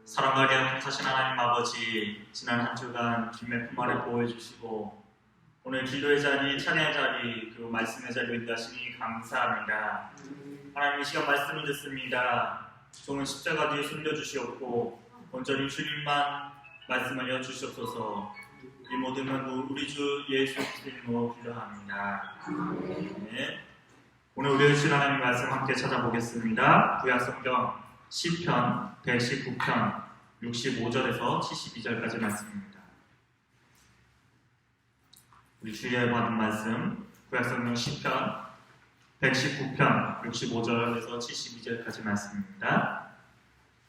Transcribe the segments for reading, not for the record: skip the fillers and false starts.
사랑과 계약하신 하나님 아버지, 지난 한 주간 주님의 품 안에 보호해 주시고 오늘 기도의 자리, 찬양의 자리, 그리고 말씀의 자리에 인도하시니 감사합니다. 하나님, 이 시간 말씀을 듣습니다. 종은 십자가 뒤에 숨겨주시옵고 온전히 주님만 말씀하여 주시옵소서. 이 모든 건 우리 주 예수 그리스도로 기도합니다. 네. 오늘 우리 주신 하나님 말씀 함께 찾아보겠습니다. 구약성경 시편 119편 65절에서 72절까지 말씀입니다. 우리 주일에 받은 말씀 구약성경 시편 119편 65절에서 72절까지 말씀입니다.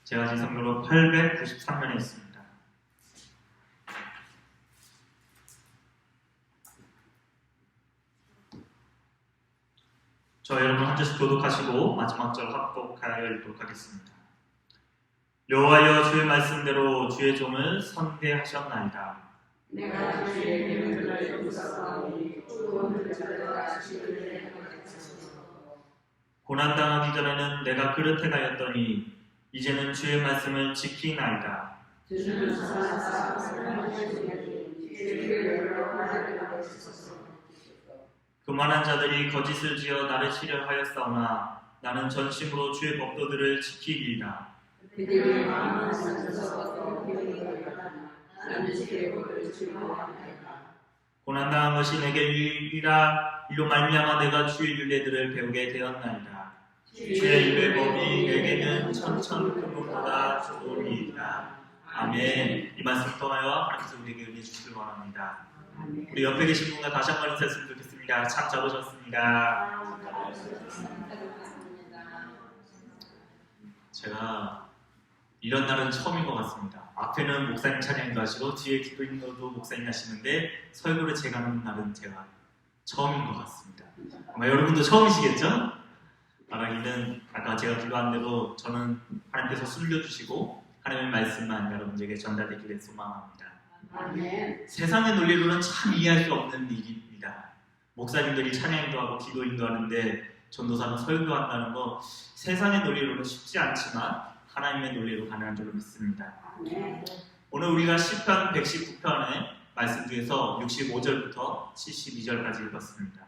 제가 지금 성경으로 893면에 있습니다. 저 여러분 한 절씩 교독하시고 마지막 절 합독하여 읽도록 하겠습니다. 여호와여, 주의 말씀대로 주의 종을 선대하셨나이다. 내가 주의 계명들을 붙잡아오니 구원을 찾아가 주를 행하옵소서. 고난당하기 전에는 내가 그릇해가였더니 이제는 주의 말씀을 지키나이다. 주는 사랑하사 사랑하시니 주의 여러 하나를 하옵소서. 교만한 자들이 거짓을 지어 나를 치려 하였사오나 나는 전심으로 주의 법도들을 지키리이다. 그들이 마음을 삼켜서 떠오르리이다. 나는 주의 법을 즐거워하나이다. 고난당한 것이 내게 유익이라. 이로 말미암아 내가 주의 율례들을 배우게 되었나이다. 주의 율례 법이 내게는 천천금보다 좋으리이다. 아멘. 이 말씀 통하여 하나님께서 우리에게 은혜 주시길 원합니다. 우리 옆에 계신 분과 다시 한번 인사했으면 좋겠습니다. 참 잘 오셨습니다. 제가 이런 날은 처음인 것 같습니다. 앞에는 목사님 찬양도 하시고 뒤에 기도인도 목사님 하시는데 설교를 제가 하는 날은 제가 처음인 것 같습니다. 아마 여러분도 처음이시겠죠? 말하기는 아까 제가 기도한 대로 저는 하나님께서 숨겨주시고 하나님의 말씀만 여러분들에게 전달되기를 소망합니다. 아멘. 세상의 논리로는 참 이해할 수 없는 일입니다. 목사님들이 찬양도 하고 기도인도 하는데 전도사는 설교한다는 거 세상의 논리로는 쉽지 않지만 하나님의 논리로 가능한 줄로 믿습니다. 아멘. 오늘 우리가 시편 119편의 말씀 중에서 65절부터 72절까지 읽었습니다.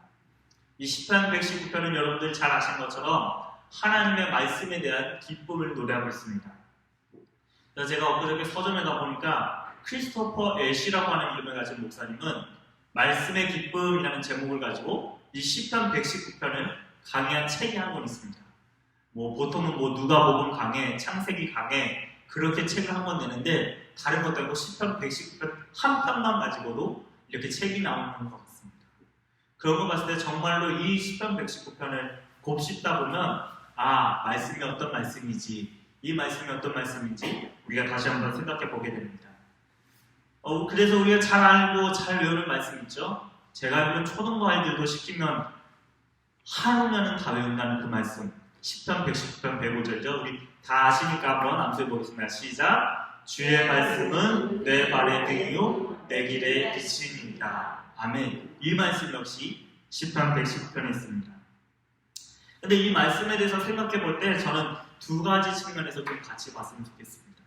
이 시편 119편은 여러분들 잘 아시는 것처럼 하나님의 말씀에 대한 기쁨을 노래하고 있습니다. 그래서 제가 엊그저께 서점에 가보니까 크리스토퍼 애쉬라고 하는 이름을 가진 목사님은 말씀의 기쁨이라는 제목을 가지고 이 시편 119편을 강의한 책이 한 권 있습니다. 보통은 누가복음 강해, 창세기 강해 그렇게 책을 한 권 내는데 다른 것도 아니고 시편 119편 한 편만 가지고도 이렇게 책이 나오는 것 같습니다. 그런 거 봤을 때 정말로 이 시편 119편을 곱씹다 보면 말씀이 어떤 말씀이지, 이 말씀이 어떤 말씀인지 우리가 다시 한번 생각해 보게 됩니다. 그래서 우리가 잘 알고 잘 외우는 말씀 있죠? 제가 알기로는 초등부 아이들도 시키면 하루면은 다 외운다는 그 말씀 시편 119편 105절이죠. 우리 다 아시니까 한번 암수해 보겠습니다. 시작! 주의 말씀은 내 발의 등이요 내 길의 빛입니다. 아멘. 이 말씀 역시 시편 119편에 있습니다. 근데 이 말씀에 대해서 생각해 볼 때 저는 두 가지 측면에서 좀 같이 봤으면 좋겠습니다.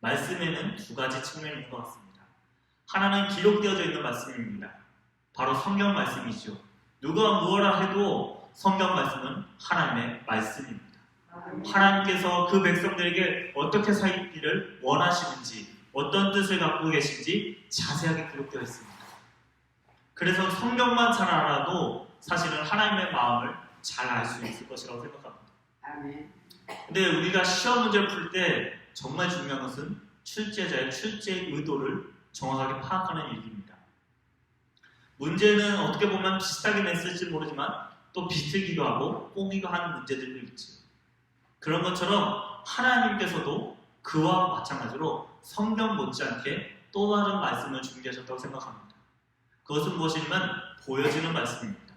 말씀에는 두 가지 측면이 있는 것 같습니다. 하나는 기록되어져 있는 말씀입니다. 바로 성경 말씀이죠. 누가 무엇라 해도 성경 말씀은 하나님의 말씀입니다. 하나님께서 그 백성들에게 어떻게 살기를 원하시는지, 어떤 뜻을 갖고 계신지 자세하게 기록되어 있습니다. 그래서 성경만 잘 알아도 사실은 하나님의 마음을 잘 알 수 있을 것이라고 생각합니다. 아멘. 근데 우리가 시험 문제를 풀 때 정말 중요한 것은 출제자의 출제 의도를 정확하게 파악하는 일입니다. 문제는 어떻게 보면 비슷하게 냈을지 모르지만 또 비틀기도 하고 꼬기도 하는 문제들도 있죠. 그런 것처럼 하나님께서도 그와 마찬가지로 성경 못지않게 또 다른 말씀을 준비하셨다고 생각합니다. 그것은 무엇이냐면 보여지는 말씀입니다.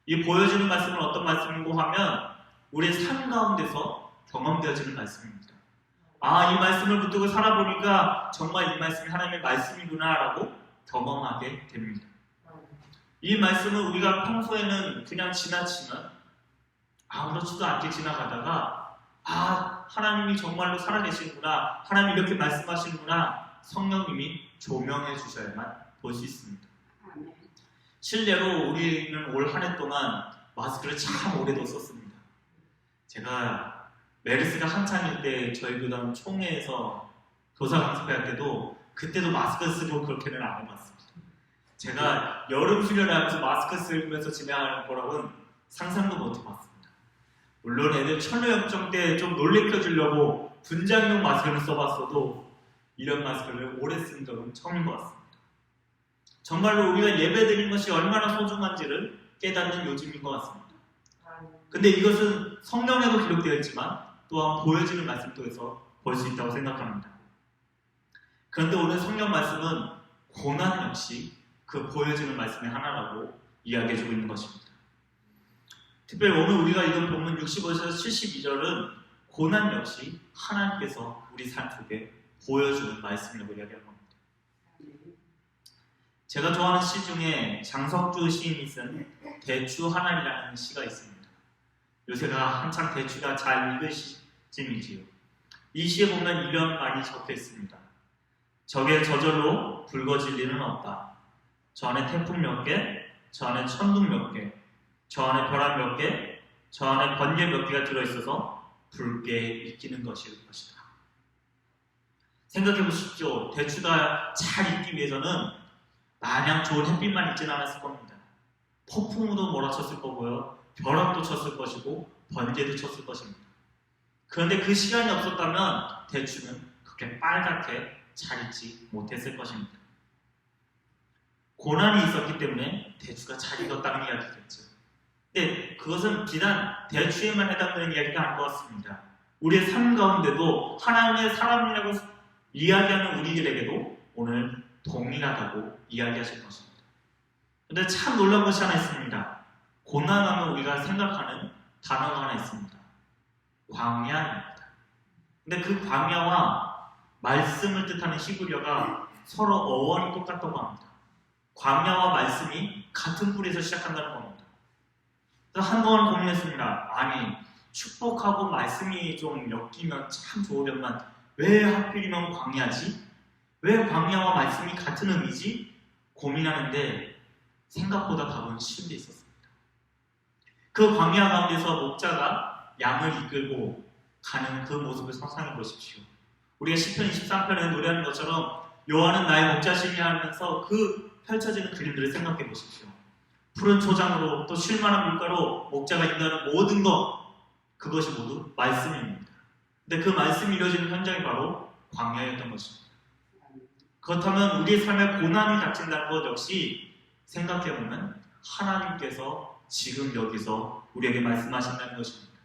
이 보여지는 말씀은 어떤 말씀인고 하면 우리의 삶 가운데서 경험되어지는 말씀입니다. 이 말씀을 붙들고 살아보니까 정말 이 말씀이 하나님의 말씀이구나 라고 경험하게 됩니다. 이 말씀은 우리가 평소에는 그냥 지나치면 아무렇지도 않게 지나가다가 하나님이 정말로 살아계시는구나, 하나님이 이렇게 말씀하시는구나 성령님이 조명해 주셔야만 볼 수 있습니다. 아멘. 실례로 우리는 올 한 해 동안 마스크를 참 오래도 썼습니다. 제가 메르스가 한창일 때 저희 교단 총회에서 교사 강습할 때도 그때도 마스크 쓰고 그렇게는 안 해봤습니다. 제가 여름 수련회 하면서 마스크 쓰면서 진행하는 거라고는 상상도 못 해봤습니다. 물론 애들 천여역정 때 좀 놀래켜 주려고 분장용 마스크를 써봤어도 이런 마스크를 오래 쓴 적은 처음인 것 같습니다. 정말로 우리가 예배드리는 것이 얼마나 소중한지를 깨닫는 요즘인 것 같습니다. 근데 이것은 성경에도 기록되어 있지만 또한 보여지는 말씀 통해서 볼 수 있다고 생각합니다. 그런데 오늘 성경 말씀은 고난 역시 그 보여지는 말씀의 하나라고 이야기해주고 있는 것입니다. 특별히 오늘 우리가 읽은 본문 65에서 72절은 고난 역시 하나님께서 우리 삶 속에 보여주는 말씀이라고 이야기하는 겁니다. 제가 좋아하는 시 중에 장석주 시인이 쓴 대추 하나이라는 시가 있습니다. 요새가 한창 대추가 잘 익을 시즌이지요. 이 시에 보면 이런 말이 적혀 있습니다. 적의 저절로 붉어질 일은 없다. 저 안에 태풍 몇 개, 저 안에 천둥 몇 개, 저 안에 벼락 몇 개, 저 안에 번개 몇 개가 들어있어서 붉게 익히는 것일 것이다. 생각해 보십시오. 대추가 잘 익기 위해서는 마냥 좋은 햇빛만 있지는 않았을 겁니다. 폭풍우도 몰아쳤을 거고요. 벼락도 쳤을 것이고 번개도 쳤을 것입니다. 그런데 그 시간이 없었다면 대추는 그렇게 빨갛게 잘 익지 못했을 것입니다. 고난이 있었기 때문에 대추가 잘 익었다는 이야기겠죠. 근데 그것은 비단 대추에만 해당되는 이야기가 아닌 것 같습니다. 우리의 삶 가운데도 하나님의 사람이라고 이야기하는 우리들에게도 오늘 동일하다고 이야기하실 것입니다. 그런데 참 놀라운 것이 하나 있습니다. 고난하면 우리가 생각하는 단어가 하나 있습니다. 광야입니다. 근데 그 광야와 말씀을 뜻하는 히브리어가 서로 어원이 똑같다고 합니다. 광야와 말씀이 같은 뿌리에서 시작한다는 겁니다. 그래서 한동안 고민했습니다. 아니, 축복하고 말씀이 좀 엮이면 참 좋으련만 왜 하필이면 광야지? 왜 광야와 말씀이 같은 의미지? 고민하는데 생각보다 답은 쉬운 데 있었습니다. 그 광야 가운데서 목자가 양을 이끌고 가는 그 모습을 상상해 보십시오. 우리가 시편 23편에 노래하는 것처럼 여호와는 나의 목자시니 하면서 그 펼쳐지는 그림들을 생각해 보십시오. 푸른 초장으로 또 쉴만한 물가로 목자가 인도하는 모든 것, 그것이 모두 말씀입니다. 근데 그 말씀이 이루어지는 현장이 바로 광야였던 것입니다. 그렇다면 우리의 삶에 고난이 닥친다는 것 역시 생각해보면 하나님께서 지금 여기서 우리에게 말씀하신다는 것입니다.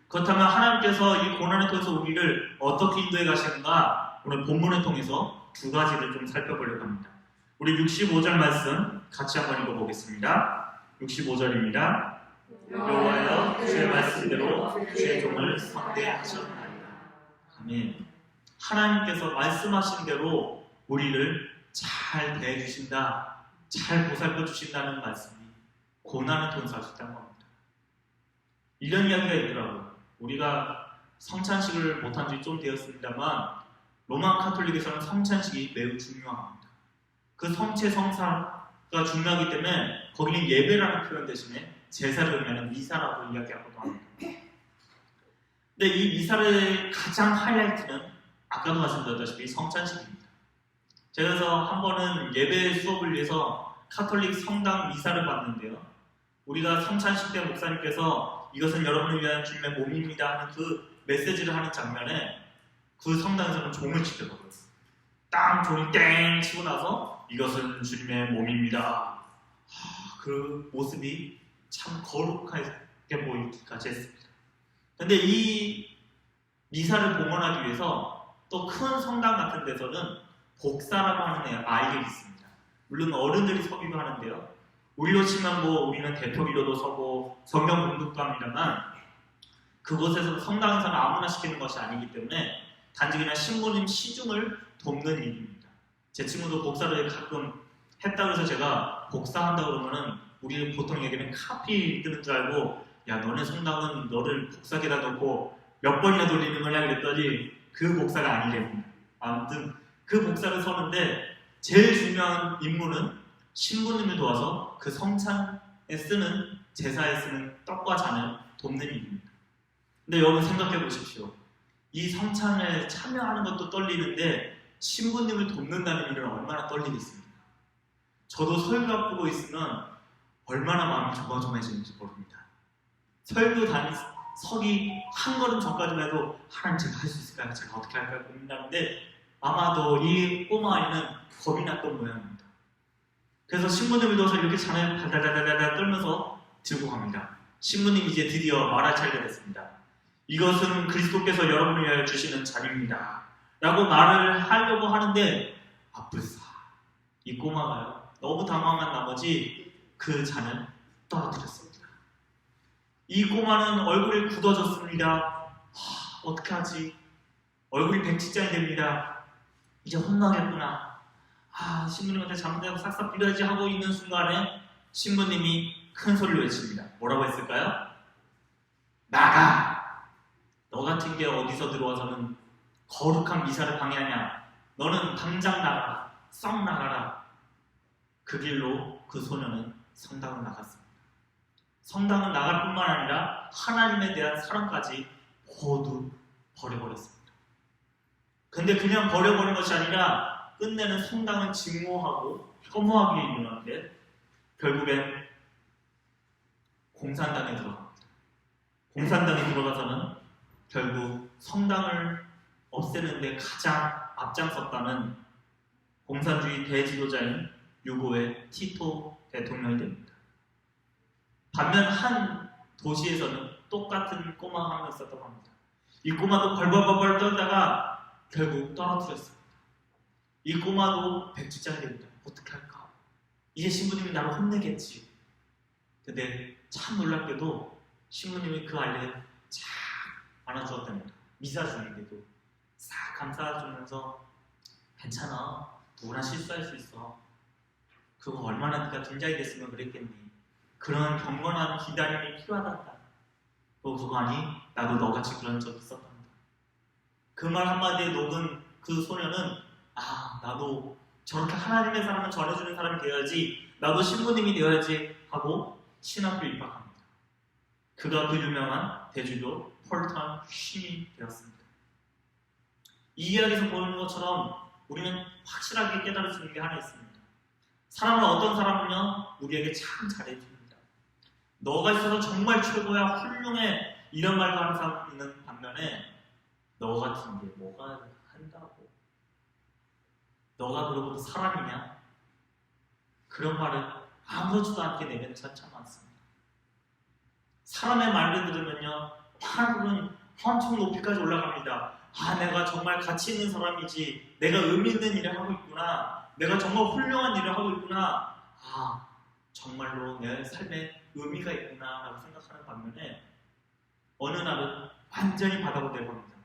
그렇다면 하나님께서 이 고난을 통해서 우리를 어떻게 인도해 가시는가 오늘 본문을 통해서 두 가지를 좀 살펴보려고 합니다. 우리 65절 말씀 같이 한번 읽어보겠습니다. 65절입니다. 여호와여 주의 말씀대로 주의 종을 성대하셨나이다. 아멘. 하나님께서 말씀하신 대로 우리를 잘 대해주신다, 잘 보살펴 주신다는 말씀이 고난을 통해서 하셨다는 겁니다. 이런 이야기가 있더라고요. 우리가 성찬식을 못한 지 좀 되었습니다만 로마 카톨릭에서는 성찬식이 매우 중요합니다. 그 성체 성사가 중요하기 때문에 거기는 예배라는 표현 대신에 제사를 의미하는 미사라고 이야기하고도 합니다. 근데 이 미사의 가장 하이라이트는 아까도 말씀드렸다시피 성찬식입니다. 제가 그래서 한 번은 예배 수업을 위해서 카톨릭 성당 미사를 봤는데요. 우리가 성찬식 때 목사님께서 이것은 여러분을 위한 주님의 몸입니다 하는 그 메시지를 하는 장면에 그 성당에서는 종을 치더라고요. 땅 종이 땡 치고 나서 이것은 주님의 몸입니다. 그 모습이 참 거룩하게 보이기까지 했습니다. 그런데 이 미사를 봉헌하기 위해서 또 큰 성당 같은 데서는 복사라고 하는 아이들이 있습니다. 물론 어른들이 서기도 하는데요. 우리로 치면 우리는 대표 기도도 서고 성경 공독도 합니다만 그곳에서 성당에서는 아무나 시키는 것이 아니기 때문에 단지 그냥 신부님 시중을 돕는 일입니다. 제 친구도 복사를 가끔 했다고 해서 제가 복사한다고 그러면은 우리는 보통 얘기는 카피 뜨는 줄 알고 야 너네 성당은 너를 복사기에다 놓고 몇 번이나 돌리는 거냐 그랬더니 그 목사가 아니랍니다. 아무튼 그 목사를 서는데 제일 중요한 임무는 신부님을 도와서 그 성찬에 쓰는 제사에 쓰는 떡과 잔을 돕는 일입니다. 근데 여러분 생각해 보십시오. 이 성찬에 참여하는 것도 떨리는데 신부님을 돕는다는 일은 얼마나 떨리겠습니까? 저도 설교 앞두고 있으면 얼마나 마음이 조마조마해지는지 모릅니다. 설교 서기 한 걸음 전까지만 해도 하나님 제가 할 수 있을까요? 제가 어떻게 할까요? 고민하는데 아마도 이 꼬마 아이는 겁이 났던 모양입니다. 그래서 신부님을 넣어서 이렇게 잔을 달달달달달 떨면서 들고 갑니다. 신부님이 이제 드디어 말할 차례가 됐습니다. 이것은 그리스도께서 여러분을 위하여 주시는 잔입니다. 라고 말을 하려고 하는데 아뿔싸 이 꼬마가요 너무 당황한 나머지 그 잔을 떨어뜨렸습니다. 이 꼬마는 얼굴이 굳어졌습니다. 어떻게 하지? 얼굴이 백지장이 됩니다. 이제 혼나겠구나. 신부님한테 잘못되고 싹싹 빌어야지 하고 있는 순간에 신부님이 큰 소리로 외칩니다. 뭐라고 했을까요? 나가! 너 같은 게 어디서 들어와서는 거룩한 미사를 방해하냐? 너는 당장 나가라. 썩 나가라. 그 길로 그 소녀는 성당을 나갔습니다. 성당을 나갈 뿐만 아니라 하나님에 대한 사랑까지 모두 버려버렸습니다. 근데 그냥 버려버린 것이 아니라 끝내는 성당을 증오하고 혐오하기에 이르는데 결국엔 공산당에 들어갑니다. 공산당에 들어가서는 결국 성당을 없애는 데 가장 앞장섰다는 공산주의 대지도자인 유고의 티토 대통령이 됩니다. 반면 한 도시에서는 똑같은 꼬마가 한 명 있었다고 합니다. 이 꼬마도 벌벌벌벌 떨다가 결국 떨어뜨렸습니다. 이 꼬마도 백지장이 됩니다. 어떻게 할까? 이제 신부님이 나를 혼내겠지. 근데 참 놀랍게도 신부님이 그 아이를 쫙 안아주었답니다. 미사 중인데도 싹 감싸주면서 괜찮아. 누구나 실수할 수 있어. 그거 얼마나 네가 등장이 됐으면 그랬겠니. 그런 경건한 기다림이 필요하단다. 그거 아니? 나도 너같이 그런 적 있었단다. 그 말 한마디에 녹은 그 소녀는 나도 저렇게 하나님의 사랑을 전해주는 사람이 되어야지, 나도 신부님이 되어야지 하고 신학교 입학합니다. 그가 그 유명한 대주교 폴턴 쉼이 되었습니다. 이 이야기에서 보는 것처럼 우리는 확실하게 깨달을 수 있는 게 하나 있습니다. 사람은 어떤 사람은요 우리에게 참 잘해줍니다. 너가 있어서 정말 최고야, 훌륭해, 이런 말도 하는 사람 있는 반면에 너 같은 게 뭐가 한다고, 너가 그러고도 사람이냐, 그런 말을 아무렇지도 않게 내뱉는 사람 참 많습니다. 사람의 말을 들으면요 하늘은 엄청 높이까지 올라갑니다. 내가 정말 가치 있는 사람이지, 내가 의미 있는 일을 하고 있구나, 내가 정말 훌륭한 일을 하고 있구나, 정말로 내 삶에 의미가 있구나 라고 생각하는 반면에 어느 날은 완전히 바닥으로 내버립니다.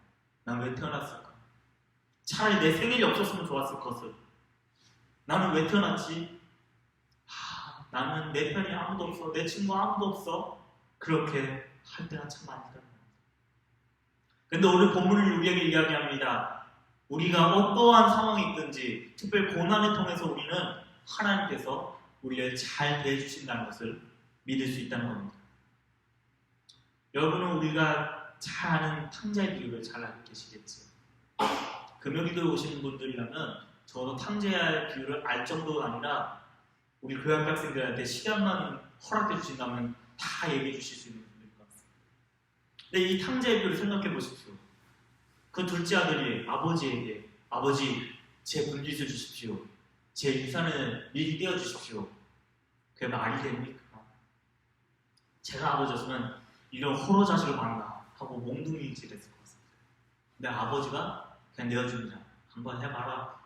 난 왜 태어났을까? 차라리 내 생일이 없었으면 좋았을 것을. 나는 왜 태어났지? 나는 내 편이 아무도 없어, 내 친구 아무도 없어. 그렇게 할 때가 참 많이 있다. 근데 오늘 본문은 우리에게 이야기합니다. 우리가 어떠한 상황이 있든지, 특별히 고난을 통해서 우리는 하나님께서 우리를 잘 대해주신다는 것을 믿을 수 있다는 겁니다. 여러분은 우리가 잘 아는 탕자의 비유를 잘 알고 계시겠지요. 금요기도에 오시는 분들이라면 저도 탕자의 비유를 알 정도가 아니라 우리 교회 학생들한테 시간만 허락해 주신다면 다 얘기해 주실 수 있는 분들인 것 같습니다. 근데 이 탕자의 비유를 생각해 보십시오. 그 둘째 아들이 아버지에게, 아버지 제 분깃을 주십시오, 제 유산을 미리 떼어주십시오. 그게 말이 됩니까? 제가 아버지였으면 이런 호로 자식을 만나 하고 몽둥이질했을 것 같습니다. 근데 아버지가 그냥 내어줍니다. 한번 해봐라.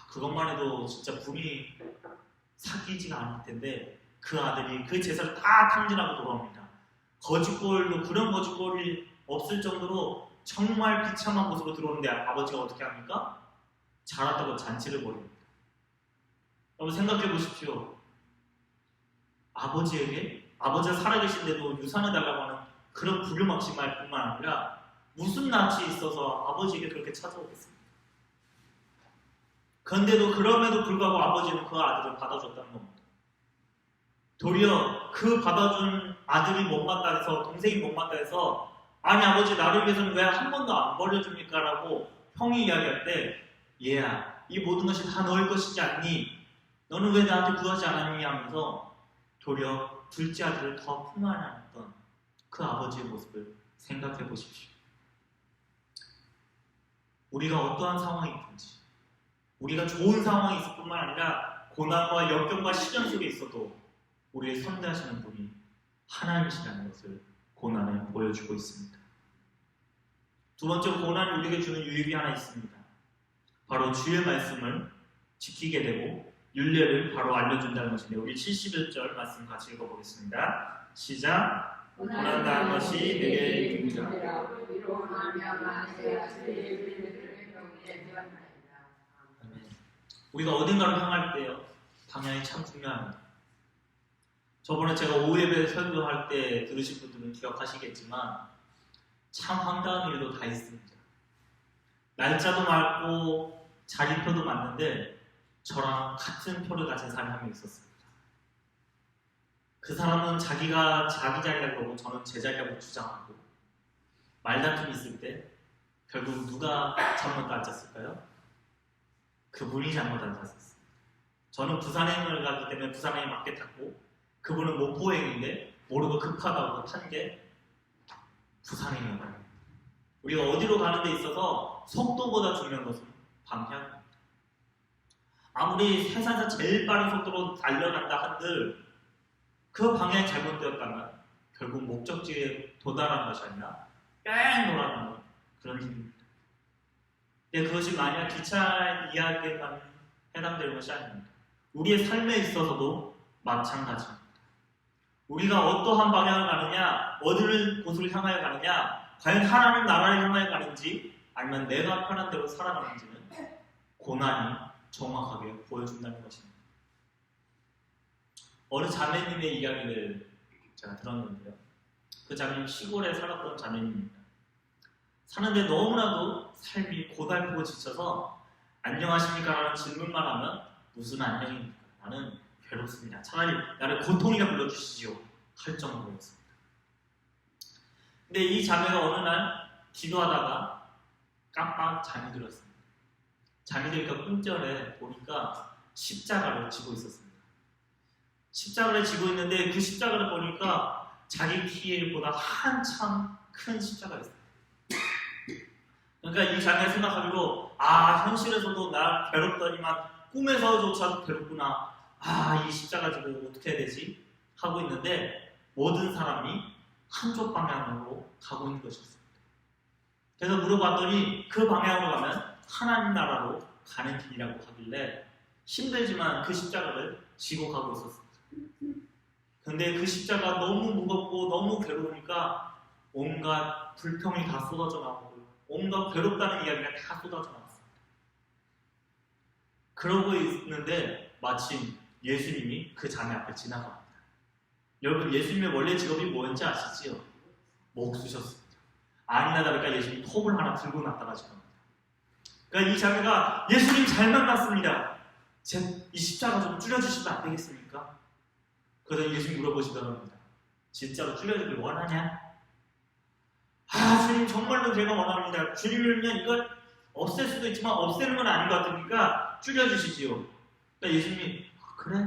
그것만 해도 진짜 분이 사귀지가 않을 텐데 그 아들이 그 제사를 다 탕진하고 돌아옵니다. 거짓골도 그런 거짓골이 없을 정도로 정말 비참한 모습으로 들어오는데 아버지가 어떻게 합니까? 잘했다고 잔치를 벌입니다. 여러분 생각해 보십시오. 아버지가 살아계신데도 유산을 달라고 하는 그런 부르막심할 뿐만 아니라 무슨 낯이 있어서 아버지에게 그렇게 찾아오겠습니까? 그런데도 그럼에도 불구하고 아버지는 그 아들을 받아줬다는 겁니다. 도리어 그 받아준 아들이 못마땅 해서, 동생이 못마땅 해서, 아니 아버지 나를 위해서는 왜 한 번도 안 버려줍니까? 라고 형이 이야기할 때, 얘야 이 모든 것이 다 너의 것이지 않니? 너는 왜 나한테 구하지 않았니? 하면서 도리어 둘째 아들을 더 품 안에 안았던 그 아버지의 모습을 생각해 보십시오. 우리가 어떠한 상황이 있든지, 우리가 좋은 상황이 있을 뿐만 아니라 고난과 역경과 시련 속에 있어도 우리를 선대하시는 분이 하나님이시라는 것을 고난에 보여주고 있습니다. 두 번째로 고난이 우리에게 주는 유익이 하나 있습니다. 바로 주의 말씀을 지키게 되고 윤례를 바로 알려준다는 것인데, 우리 71절 말씀 같이 읽어보겠습니다. 시작. 고난당한 것이 내게 등장하라. 우리가 어딘가로 향할 때요, 방향이 참 중요합니다. 저번에 제가 오후 예배 설교할 때 들으신 분들은 기억하시겠지만 참 황당한 일도 다 있습니다. 날짜도 맞고 자리표도 맞는데 저랑 같은 표를 가진 사람이 한 명 있었습니다. 그 사람은 자기가 자기 자리라고 하고 저는 제 자리라고 주장하고, 말다툼이 있을 때 결국 누가 잘못 앉았을까요? 그분이 잘못 앉았었어요. 저는 부산행을 가기 때문에 부산행에 맞게 탔고, 그분은 목포행인데 모르고 급하다고 탄 게 부산행이었어요. 우리가 어디로 가는 데 있어서 속도보다 중요한 것은 방향입니다. 아무리 세상에서 제일 빠른 속도로 달려간다 한들 그 방향이 잘못되었다면 결국 목적지에 도달하는 것이 아니라 뺑 돌아가는 그런 일입니다. 근데 그것이 만약 기차 이야기에만 해당되는 것이 아닙니다. 우리의 삶에 있어서도 마찬가지입니다. 우리가 어떠한 방향을 가느냐, 어느 곳을 향하여 가느냐, 과연 하나님 나라를 향하여 가는지 아니면 내가 편한 대로 살아가는지는 고난이 정확하게 보여준다는 것입니다. 어느 자매님의 이야기를 제가 들었는데요. 그 자매님 시골에 살았던 자매님입니다. 사는데 너무나도 삶이 고달프고 지쳐서 안녕하십니까? 라는 질문만 하면 무슨 안녕입니까? 나는 괴롭습니다. 차라리 나를 고통이라 불러주시지요. 할 정도였습니다. 근데 이 자매가 어느 날 기도하다가 깜빡 잠이 들었습니다. 잠이 들니까 꿈결에 보니까 십자가를 지고 있었습니다. 십자가를 지고 있는데 그 십자가를 보니까 자기 키보다 한참 큰 십자가였어요. 그러니까 이 자매가 생각하기로, 현실에서도 나 괴롭더니만 꿈에서조차도 괴롭구나. 이 십자가 지고 어떻게 해야 되지? 하고 있는데 모든 사람이 한쪽 방향으로 가고 있는 것이었습니다. 그래서 물어봤더니 그 방향으로 가면 하나님 나라로 가는 길이라고 하길래 힘들지만 그 십자가를 지고 가고 있었습니다. 근데 그 십자가 너무 무겁고 너무 괴로우니까 온갖 불평이 다 쏟아져 나오고 온갖 괴롭다는 이야기가 다 쏟아져 나왔습니다. 그러고 있는데 마침 예수님이 그 자매 앞을 지나갑니다. 여러분, 예수님의 원래 직업이 뭐였는지 아시지요? 목수셨습니다. 아니나 다를까 예수님이 톱을 하나 들고 나타나시겁니다. 그러니까 이 자매가 예수님 잘 만났습니다. 이 십자가 좀 줄여주시면 안 되겠습니까? 그래서 예수님 물어보시더랍니다. 진짜로 줄여주길 원하냐? 주님 정말로 제가 원합니다. 주님이면 이걸 없앨 수도 있지만 없애는 건 아닌 것 같으니까 줄여주시지요. 그러니까 예수님이 그래?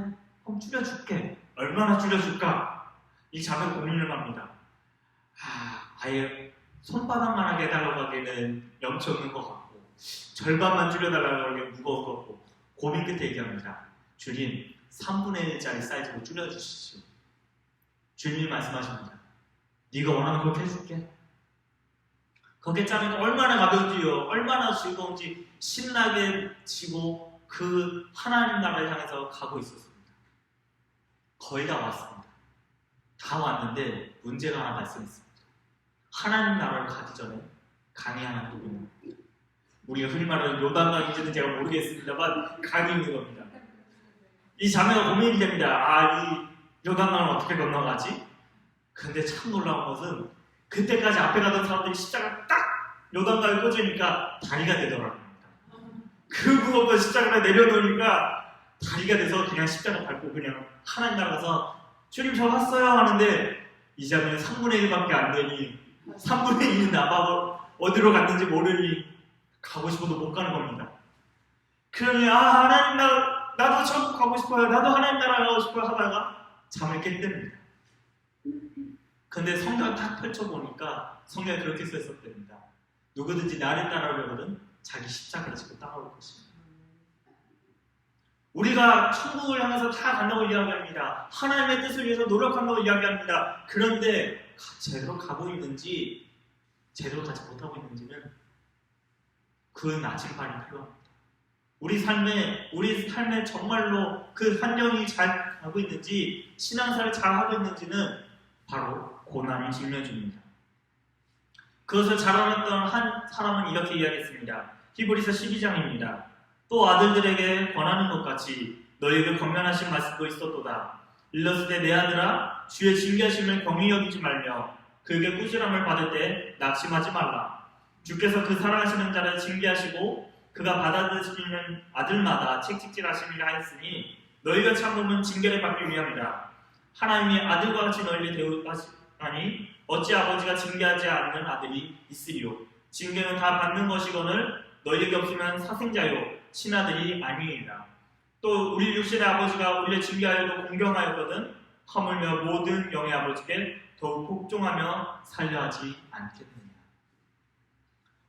그럼 줄여줄게. 얼마나 줄여줄까? 이 자매 고민을 합니다. 아예 손바닥만하게 해달라고 하기에는 염치 없는 것 같고 절반만 줄여달라고 하기에는 무거울 것 같고 고민 끝에 얘기합니다. 주님 3분의 1짜리 사이즈로 줄여주시죠. 주님이 말씀하십니다. 네가 원하면 그렇게 해줄게. 그렇게 짜니까 얼마나 가벼운지요. 얼마나 즐거운지 신나게 지고 그 하나님 나라를 향해서 가고 있었습니다. 거의 다 왔습니다. 다 왔는데 문제가 하나 발생했습니다. 하나님 나라를 가기 전에 강이 하나 뚫고 있는 겁니다. 우리가 흔히 말하는 요단강인지는 제가 모르겠습니다만 강이 있는 겁니다. 이 자매가 고민이 됩니다. 이 요단강을 어떻게 건너가지? 근데 참 놀라운 것은 그때까지 앞에 가던 사람들이 십자가 딱 요단강에 꽂으니까 다리가 되더라고요. 그 무겁던 십자가를 내려놓으니까 다리가 돼서 그냥 십자가 밟고 그냥 하나님 나라가서 주님 저 왔어요 하는데 이자는 3분의 1밖에 안 되니 3분의 1은 나가 어디로 갔는지 모르니 가고 싶어도 못 가는 겁니다. 그러니 하나님 나도 천국 가고 싶어요. 나도 하나님 나라 가고 싶어요 하다가 잠을 깼답니다. 근데 성경을 딱 펼쳐보니까 성경에 그렇게 써있었답니다. 누구든지 나를 따라오려거든 자기 십자가를 지고 따라올 것입니다. 우리가 천국을 향해서 다 간다고 이야기합니다. 하나님의 뜻을 위해서 노력한다고 이야기합니다. 그런데 제대로 가고 있는지 제대로 가지 못하고 있는지는 그 나침반이 필요합니다. 우리 삶에 정말로 그 환경이 잘 가고 있는지 신앙생활을 잘 하고 있는지는 바로 고난이 증명줍니다. 그것을 자랑했던 한 사람은 이렇게 이야기했습니다. 히브리서 12장입니다. 또 아들들에게 권하는 것 같이 너희에게 권면하신 말씀도 있었도다. 일렀을 때 내 아들아 주의 징계하심을 경히 여기지 말며 그에게 꾸지람을 받을 때 낙심하지 말라. 주께서 그 사랑하시는 자를 징계하시고 그가 받아들이는 아들마다 책찍질하심이라 하였으니 너희가 참으면 징계를 받기 위함이라. 하나님이 아들과 같이 너희를 대우하시나니 어찌 아버지가 징계하지 않는 아들이 있으리요. 징계는 다 받는 것이거늘 너희에게 없으면 사생자요 친아들이 아니니라. 또 우리 육신의 아버지가 우리를 징계하여도 공경하였거든 하물며 모든 영의 아버지께 더욱 복종하며 살려하지 않겠느냐.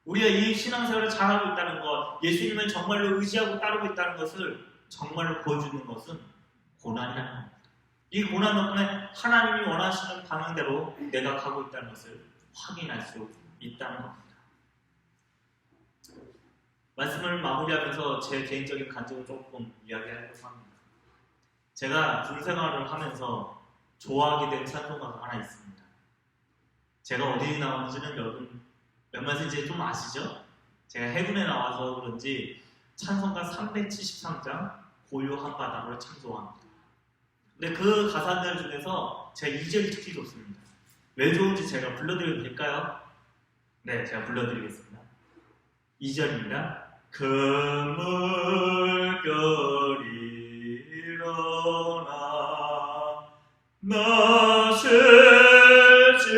우리가 이 신앙생활을 잘하고 있다는 것, 예수님을 정말로 의지하고 따르고 있다는 것을 정말로 보여주는 것은 고난이라는 겁니다. 이 고난 덕분에 하나님이 원하시는 방향대로 내가 가고 있다는 것을 확인할 수 있다는 겁니다. 말씀을 마무리하면서 제 개인적인 간증을 조금 이야기하려고 합니다. 제가 군생활을 하면서 좋아하게 된 찬송가가 하나 있습니다. 제가 어디 나왔는지는 여러분 웬만해서 이제 좀 아시죠? 제가 해군에 나와서 그런지 찬송가 373장 고요 한바다를 참 좋아합니다. 근데 그 가사들 중에서 제가 2절이 특히 좋습니다. 왜 좋은지 제가 불러드려도 될까요? 네, 제가 불러드리겠습니다. 2절입니다. 그 물결이 일어나 나 세지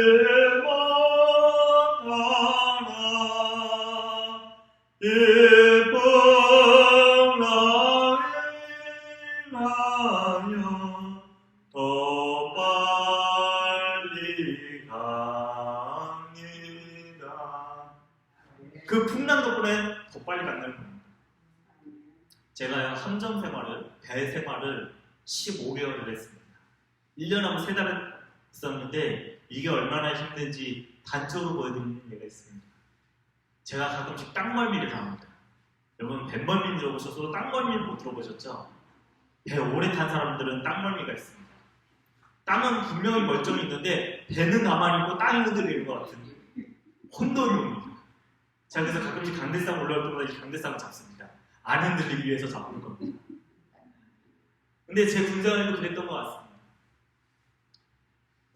못하나 이 풍랑이 나여 더 빨리 갑니다. 그 풍랑 덕분에 더 빨리 간다는 겁니다. 제가 함정 생활을, 배 생활을 15개월을 했습니다. 1년 하면 3달을 있었는데 이게 얼마나 힘든지 단적으로 보여드리는 예가 있습니다. 제가 가끔씩 땅멀미를 합니다. 여러분 뱃멀미 들어보셔서 땅멀미를 못 들어보셨죠? 배 오래 탄 사람들은 땅멀미가 있습니다. 땅은 분명히 멀쩡히 있는데 배는 가만히 있고 땅이 흔들리는 것 같은 혼돈이 옵니다. 자, 그래서 가끔씩 강대상 올라올 때마다 이 강대상을 잡습니다. 안 흔들리기 위해서 잡는 겁니다. 근데 제 군생활에도 그랬던 것 같습니다.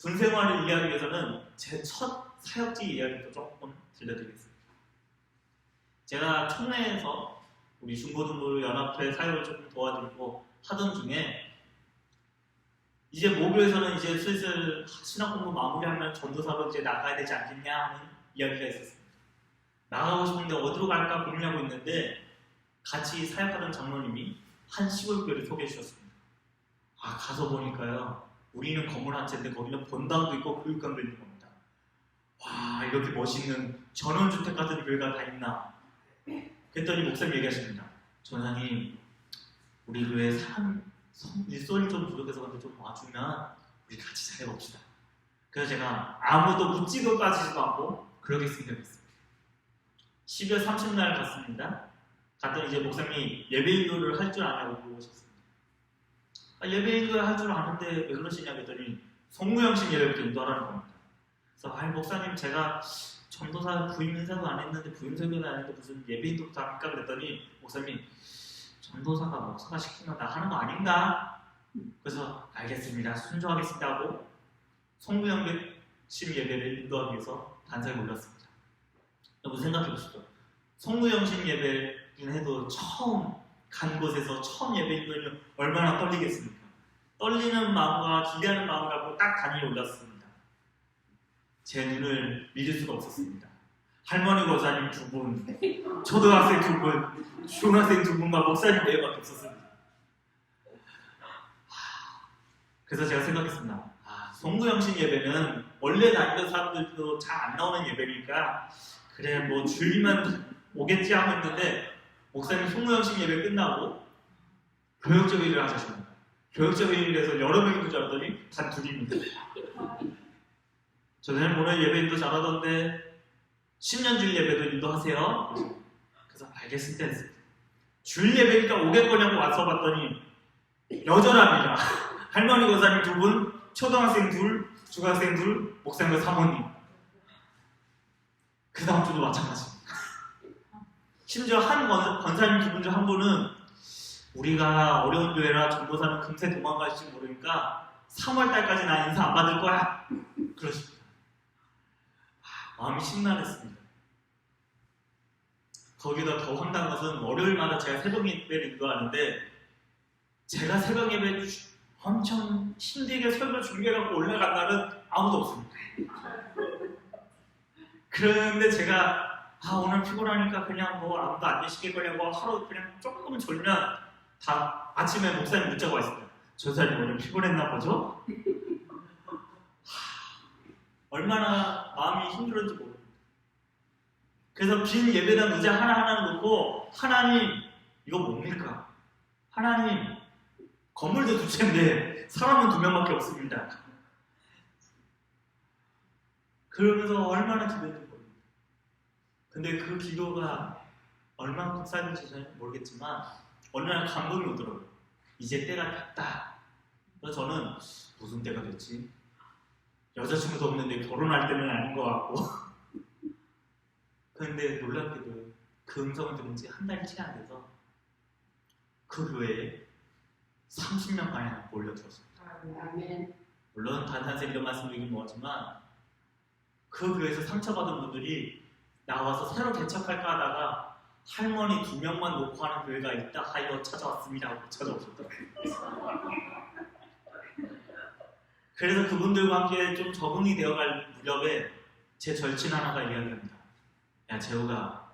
군생활을 이해하기 위해서는 제 첫 사역지 이야기도 조금 들려드리겠습니다. 제가 총회에서 우리 중고등부 연합회 사역을 조금 도와드리고 하던 중에 이제 모교에서는 이제 슬슬 신학 공부 마무리하면 전도사로 이제 나가야 되지 않겠냐 하는 이야기가 있었습니다. 나가고 싶은데 어디로 갈까 고민하고 있는데 같이 사역하던 장로님이 한 시골교회를 소개해 주셨습니다. 아, 가서 보니까요, 우리는 건물 한 채인데 거기는 본당도 있고 교육관도 있는 겁니다. 와, 이렇게 멋있는 전원주택 같은 교회가 다 있나. 그랬더니 목사님 얘기하십니다. 전사님, 우리 교회 일손이 좀 부족해서 근데 좀 와주면 우리 같이 잘해봅시다. 그래서 제가 아무도 묻지도 따지지도 않고 그러겠습니다. 12월 30날 갔습니다. 갔더니 이제 목사님이 예배인도를 할 줄 아냐고 물어보셨습니다. 예배인도를 할 줄 아는데 왜 그러시냐 그랬더니 성무형식 예배부터 인도하라는 겁니다. 그래서 목사님 제가 전도사 부임 인사도 안 했는데 부임 설교도 안 했는데 무슨 예배인도부터 합니까? 그랬더니 목사님이 전도사가 목사가 시키면 나 하는 거 아닌가? 그래서 알겠습니다. 순종하겠습니다 하고 성무형식 예배를 인도하기 위해서 단상에 올랐습니다. 여러분 생각해 보시죠. 성무영신 예배는 해도 처음 간 곳에서 처음 예배 인도하면 얼마나 떨리겠습니까? 떨리는 마음과 기대하는 마음을 갖고 딱 단위에 올랐습니다. 제 눈을 믿을 수가 없었습니다. 할머니 권사님 2분, 초등학생 2분, 중학생 2분과 목사님 4분밖에 없었습니다. 그래서 제가 생각했습니다. 성무영신 예배는 원래 다니던 사람들도 잘 안 나오는 예배니까 그래 뭐 주일만 오겠지 하고 있는데 목사님 성무영신 예배 끝나고 교역적 일을 하셨습니다. 교역적 일을 해서 여러 명인 줄 알았더니 단 2입니다. 저는 오늘 예배 인도 잘하던데 10년 주일 예배도 인도하세요. 그래서 알겠습니다 했습니다. 주일 예배니까 오겠거냐고 와서 봤더니 여전합니다. 할머니 권사님 2분, 초등학생 2, 중학생 2, 목사님과 사모님. 그 다음 주도 마찬가지입니다. 심지어 한 권사님 2분 중 한 분은 우리가 어려운 교회라 전도사는 금세 도망갈지 모르니까 3월달까지 나 인사 안 받을 거야. 그러십니다. 마음이 심란했습니다. 거기다 더 황당한 것은 월요일마다 제가 새벽 예배를 인도하는데 제가 새벽 예배 엄청 힘들게 설교 준비해갖고 올라간 날은 아무도 없습니다. 그런데 제가 오늘 피곤하니까 그냥 뭐 아무도 안 계시길 거냐고 하루 그냥 조금 졸면 다 아침에 목사님 문자가 와 있습니다. 저 사람이 오늘 피곤했나 보죠? 얼마나 마음이 힘들었는지 모릅니다. 그래서 빈 예배당 의자 하나하나 놓고 하나님 이거 뭡니까? 하나님 건물도 2채인데 사람은 2명밖에 없습니다. 그러면서 얼마나 기도했는지 모릅니다. 근데 그 기도가 얼마나 쌓였는지 잘 모르겠지만 어느 날 감동이 오더라고요. 이제 때가 됐다. 그래서 저는 무슨 때가 됐지? 여자친구도 없는데 결혼할 때는 아닌 것 같고 그런데 놀랍게도 그 음성을 들은 지 한 달이 채 안 돼서 그 교회에 30명간이나 몰려들었습니다. 아멘. 물론 단탄생 이런 말씀드리긴 뭐하지만 그 교회에서 상처받은 분들이 나와서 새로 개척할까 하다가 할머니 2명만 놓고 하는 교회가 있다 하여 찾아왔습니다 하고 찾아오셨더라고요. 그래서 그분들과 함께 좀 적응이 되어갈 무렵에 제 절친 하나가 이야기합니다. 야 재호가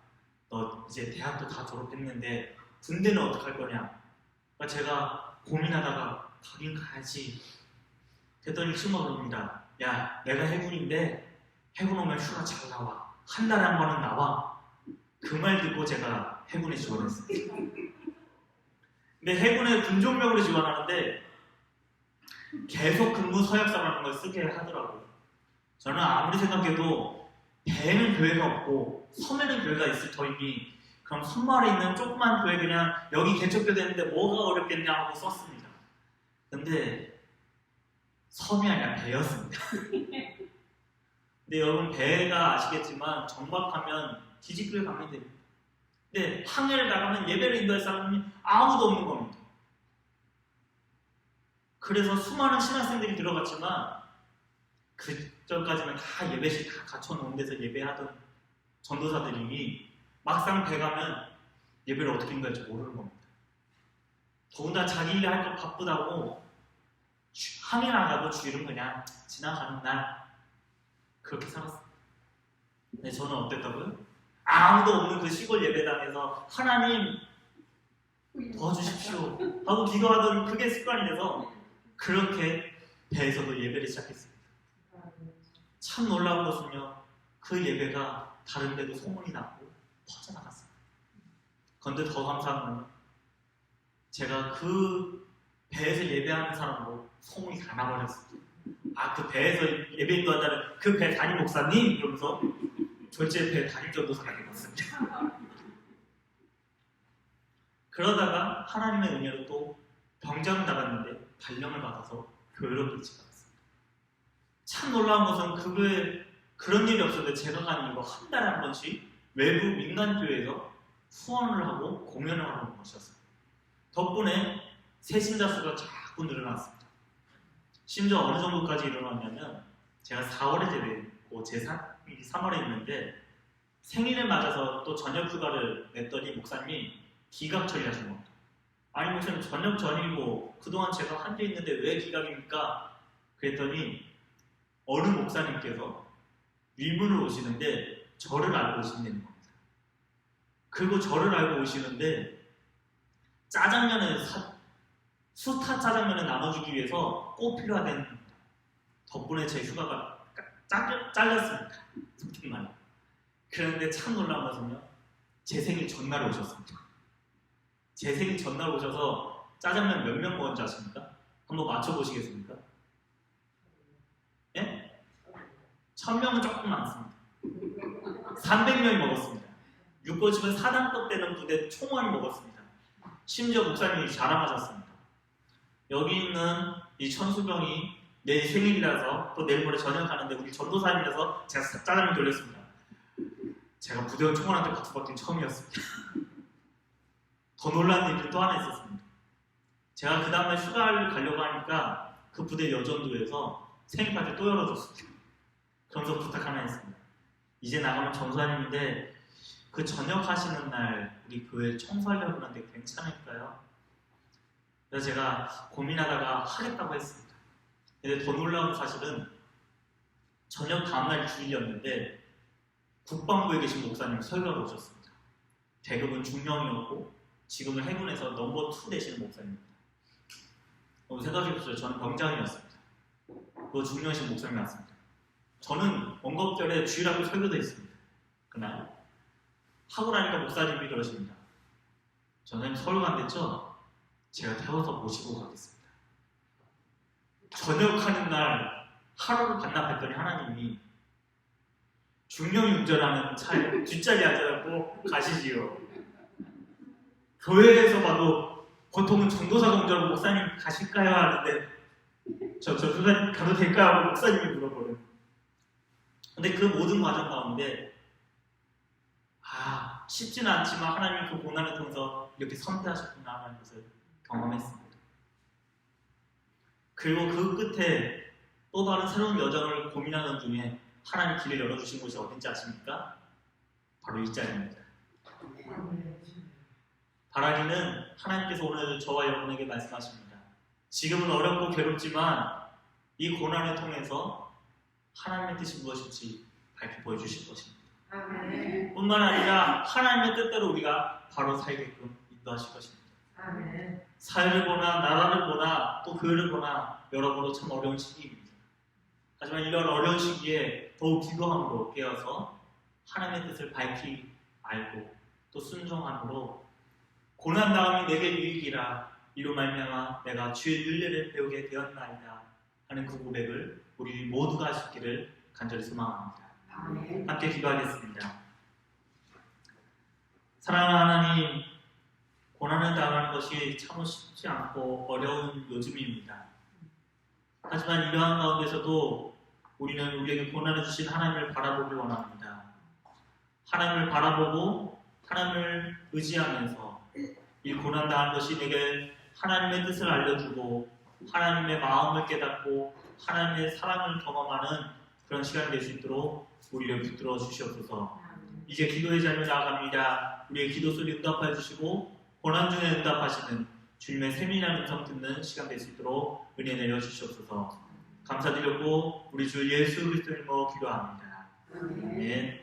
너 이제 대학도 다 졸업했는데 군대는 어떡할 거냐? 그러니까 제가 고민하다가 가긴 가야지. 그랬더니 친구가 그럽니다. 야 내가 해군인데 해군 오면 휴가 잘 나와. 한 달에 한 번은 나와. 그 말 듣고 제가 해군에 지원했습니다. 근데 해군에 군종병으로 지원하는데 계속 근무 서약서라는 걸 쓰게 하더라고요. 저는 아무리 생각해도 배에는 교회가 없고 섬에는 교회가 있을 터이니 그럼 섬마을에 있는 조그만 교회 그냥 여기 개척교 되는데 뭐가 어렵겠냐 하고 썼습니다. 근데 섬이 아니라 배였습니다. 근데 여러분 배가 아시겠지만 정박하면 기지교회 가면 됩니다. 근데 항해를 나가면 예배를 인도할 사람이 아무도 없는 겁니다. 그래서 수많은 신학생들이 들어갔지만 그 전까지는 다 예배실 다 갖춰놓은 데서 예배하던 전도사들이 막상 배 가면 예배를 어떻게 인도할지 모르는 겁니다. 더군다나 자기 일 할 거 바쁘다고 항해 나가도 주일은 그냥 지나가는 날 그렇게 살았습니다. 근데 저는 어땠다고요? 아무도 없는 그 시골 예배당에서 하나님 도와주십시오 하고 기도하던 그게 습관이 돼서 그렇게 배에서도 예배를 시작했습니다. 참 놀라운 것은요, 그 예배가 다른 데도 소문이 났고 퍼져나갔습니다. 그런데 더 감사한 건 제가 그 배에서 예배하는 사람으로 소문이 다 나버렸습니다. 그 배에서 예배 인도한다는 그 배 담임 목사님 이러면서 졸지에 배 담임 전도사가 되었습니다. 그러다가 하나님의 은혜로 또 병장 나갔는데 발령을 받아서 교회로 배치받았습니다. 참 놀라운 것은 그거에 그런 일이 없었는데 제가 가는 이유가 한 달에 한 번씩 외부 민간교회에서 후원을 하고 공연을 하는 것이었습니다. 덕분에 새신자 수가 자꾸 늘어났습니다. 심지어 어느 정도까지 일어났냐면 제가 4월에 제대했고 제 생일이 3월에 있는데 생일을 맞아서 또 저녁 휴가를 냈더니 목사님이 기각 처리하신 겁니다. 아니 목사님 저녁 전이고 그동안 제가 한 데 있는데 왜 기각입니까? 그랬더니 어느 목사님께서 위문을 오시는데 저를 알고 오신다는 겁니다. 그리고 저를 알고 오시는데 짜장면을 수타 짜장면을 나눠주기 위해서 꼭 필요하다는 겁니다. 덕분에 제 휴가가 잘렸습니다. 정말. 그런데 참 놀라운 것은요. 제 생일 전날 오셨습니다. 제 생일 전날 오셔서 짜장면 몇 명 먹은지 아십니까? 한번 맞춰보시겠습니까? 예? 1000명은 조금 많습니다. 300명이 먹었습니다. 육고집은 사단법 되는 부대 총원이 먹었습니다. 심지어 목사님이 자랑하셨습니다. 여기 있는 이 천수병이 내 생일이라서 또 내일 모레 저녁하는데 우리 전도사님이라서 제가 짜장면 돌렸습니다. 제가 부대원 총원한테 박수 받긴 처음이었습니다. 더 놀라운 일이 또 하나 있었습니다. 제가 그 다음날 휴가를 가려고 하니까 그 부대 여전도에서 생일 파티 또 열어줬습니다. 그러면서 부탁 하나 했습니다. 이제 나가면 전도사님인데 그 저녁 하시는 날 우리 교회 청소하려고 하는데 괜찮을까요? 그래서 제가 고민하다가 하겠다고 했습니다. 근데 더 놀라운 사실은 저녁 다음날 주일이었는데 국방부에 계신 목사님이 설교를 오셨습니다. 대급은 중령이었고 지금은 해군에서 넘버 2 되시는 목사님입니다. 생각해보세요. 저는 병장이었습니다. 그 중령이신 목사님이 왔습니다. 저는 원곡절에 주일하고 설교도 했습니다. 그날 하고 나니까 목사님이 그러십니다. 선생님 서울 간댔죠? 제가 태워서 모시고 가겠습니다. 저녁하는 날 하루를 반납했더니 하나님이 중령이 운전하는 차에 뒷자리에 앉아갖고 가시지요. 교회에서 봐도 보통은 전도사가 운전하고 목사님 가실까요? 하는데 저 교사님 가도 될까요? 하고 목사님이 물어보는. 근데 그 모든 과정 가운데 쉽지는 않지만 하나님이 그 고난을 통해서 이렇게 선택하셨구나 하는 것을 경험했습니다. 그리고 그 끝에 또 다른 새로운 여정을 고민하는 중에 하나님 길을 열어주신 곳이 어딘지 아십니까? 바로 이 자리입니다. 바라기는 하나님께서 오늘 저와 여러분에게 말씀하십니다. 지금은 어렵고 괴롭지만 이 고난을 통해서 하나님의 뜻이 무엇인지 밝히 보여주실 것입니다. 아멘. 뿐만 아니라 하나님의 뜻대로 우리가 바로 살게끔 인도하실 것입니다. 아멘. 사회를 보나 나라를 보나 또 교회를 보나 여러모로 참 어려운 시기입니다. 하지만 이런 어려운 시기에 더욱 기도함으로 깨어서 하나님의 뜻을 밝히 알고 또 순종함으로 고난다움이 내게 유익이라 이로 말미암아 내가 주의 윤례를 배우게 되었나이다 하는 그 고백을 우리 모두가 할 수 있기를 간절히 소망합니다. 아멘. 함께 기도하겠습니다. 사랑하는 하나님, 고난을 당하는 것이 참 쉽지 않고 어려운 요즘입니다. 하지만 이러한 가운데서도 우리는 우리에게 고난을 주신 하나님을 바라보길 원합니다. 하나님을 바라보고 하나님을 의지하면서 이 고난 당한 것이 내게 하나님의 뜻을 알려주고 하나님의 마음을 깨닫고 하나님의 사랑을 경험하는 그런 시간이 될 수 있도록 우리를 붙들어 주시옵소서. 이제 기도의 자리로 나아갑니다. 우리의 기도 소리 응답하여 주시고 고난 중에 응답하시는 주님의 세밀한 음성 듣는 시간 될 수 있도록 은혜 내려 주시옵소서. 감사드렸고 우리 주 예수 그리스도 이름으로 기도합니다. 아멘.